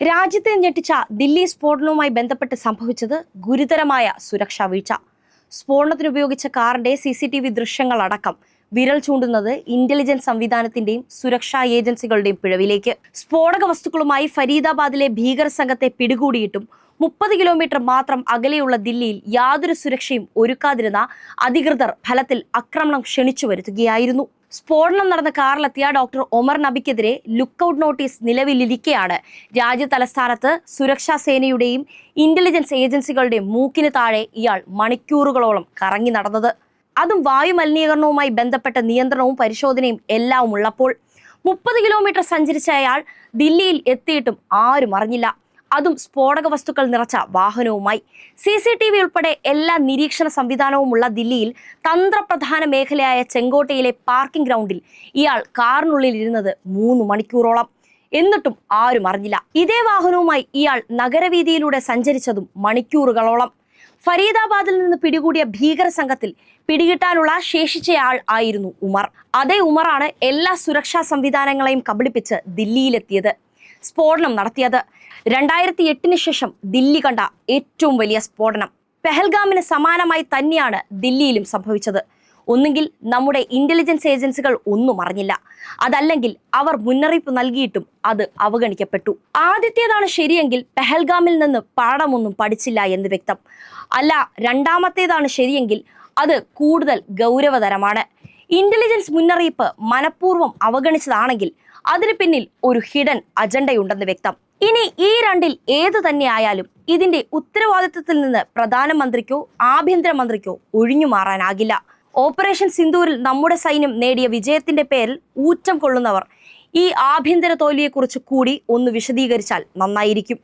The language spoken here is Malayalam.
രാജ്യത്തെ ഞെട്ടിച്ച ദില്ലി സ്ഫോടനവുമായി ബന്ധപ്പെട്ട് സംഭവിച്ചത് ഗുരുതരമായ സുരക്ഷാ വീഴ്ച. സ്ഫോടനത്തിന് ഉപയോഗിച്ച കാറിന്റെ CCTV ദൃശ്യങ്ങളടക്കം വിരൽ ചൂണ്ടുന്നത് ഇന്റലിജൻസ് സംവിധാനത്തിന്റെയും സുരക്ഷാ ഏജൻസികളുടെയും പിഴവിലേക്ക്. സ്ഫോടക വസ്തുക്കളുമായി ഫരീദാബാദിലെ ഭീകര സംഘത്തെ പിടികൂടിയിട്ടും 30 കിലോമീറ്റർ മാത്രം അകലെയുള്ള ദില്ലിയിൽ യാതൊരു സുരക്ഷയും ഒരുക്കാതിരുന്ന അധികൃതർ ഫലത്തിൽ ആക്രമണം ക്ഷണിച്ചു വരുത്തുകയായിരുന്നു. സ്ഫോടനം നടന്ന കാറിലെത്തിയ ഡോക്ടർ ഒമർ നബിക്കെതിരെ ലുക്കൌട്ട് നോട്ടീസ് നിലവിലിരിക്കെയാണ് രാജ്യ തലസ്ഥാനത്ത് സുരക്ഷാ സേനയുടെയും ഇന്റലിജൻസ് ഏജൻസികളുടെയും മൂക്കിന് താഴെ ഇയാൾ മണിക്കൂറുകളോളം കറങ്ങി നടന്നത്. അതും വായു മലിനീകരണവുമായി ബന്ധപ്പെട്ട നിയന്ത്രണവും പരിശോധനയും എല്ലാം ഉള്ളപ്പോൾ 30 കിലോമീറ്റർ സഞ്ചരിച്ച അയാൾ ദില്ലിയിൽ എത്തിയിട്ടും ആരും അറിഞ്ഞില്ല. അതും സ്ഫോടക വസ്തുക്കൾ നിറച്ച വാഹനവുമായി. CCTV ഉൾപ്പെടെ എല്ലാ നിരീക്ഷണ സംവിധാനവുമുള്ള ദില്ലിയിൽ തന്ത്രപ്രധാന മേഖലയായ ചെങ്കോട്ടയിലെ പാർക്കിംഗ് ഗ്രൗണ്ടിൽ ഇയാൾ കാറിനുള്ളിൽ ഇരുന്നത് 3 മണിക്കൂറോളം. എന്നിട്ടും ആരും അറിഞ്ഞില്ല. ഇതേ വാഹനവുമായി ഇയാൾ നഗരവീതിയിലൂടെ സഞ്ചരിച്ചതും മണിക്കൂറുകളോളം. ഫരീദാബാദിൽ നിന്ന് പിടികൂടിയ ഭീകര സംഘത്തിൽ പിടികിട്ടാനുള്ള ശേഷിച്ചയാൾ ആയിരുന്നു ഉമർ. അതേ ഉമറാണ് എല്ലാ സുരക്ഷാ സംവിധാനങ്ങളെയും കബളിപ്പിച്ച് ദില്ലിയിലെത്തിയത്, സ്ഫോടനം നടത്തിയത്. 2008 ശേഷം ദില്ലി കണ്ട ഏറ്റവും വലിയ സ്ഫോടനം. പെഹൽഗാമിന് സമാനമായി തന്നെയാണ് ദില്ലിയിലും സംഭവിച്ചത്. ഒന്നുകിൽ നമ്മുടെ ഇന്റലിജൻസ് ഏജൻസികൾ ഒന്നും അറിഞ്ഞില്ല, അതല്ലെങ്കിൽ അവർ മുന്നറിയിപ്പ് നൽകിയിട്ടും അത് അവഗണിക്കപ്പെട്ടു. ആദ്യത്തേതാണ് ശരിയെങ്കിൽ പെഹൽഗാമിൽ നിന്ന് പാഠമൊന്നും പഠിച്ചില്ല എന്ന് വ്യക്തം. അല്ല, രണ്ടാമത്തേതാണ് ശരിയെങ്കിൽ അത് കൂടുതൽ ഗൗരവതരമാണ്. ഇന്റലിജൻസ് മുന്നറിയിപ്പ് മനഃപൂർവ്വം അവഗണിച്ചതാണെങ്കിൽ അതിന് പിന്നിൽ ഒരു ഹിഡൻ അജണ്ടയുണ്ടെന്ന് വ്യക്തം. ഇനി ഈ രണ്ടിൽ ഏത് തന്നെയായാലും ഇതിന്റെ ഉത്തരവാദിത്വത്തിൽ നിന്ന് പ്രധാനമന്ത്രിക്കോ ആഭ്യന്തരമന്ത്രിക്കോ ഒഴിഞ്ഞു മാറാനാകില്ല. ഓപ്പറേഷൻ സിന്ദൂരിൽ നമ്മുടെ സൈന്യം നേടിയ വിജയത്തിന്റെ പേരിൽ ഊറ്റം കൊള്ളുന്നവർ ഈ ആഭ്യന്തര തോൽവിയെക്കുറിച്ച് കൂടി ഒന്ന് വിശദീകരിച്ചാൽ നന്നായിരിക്കും.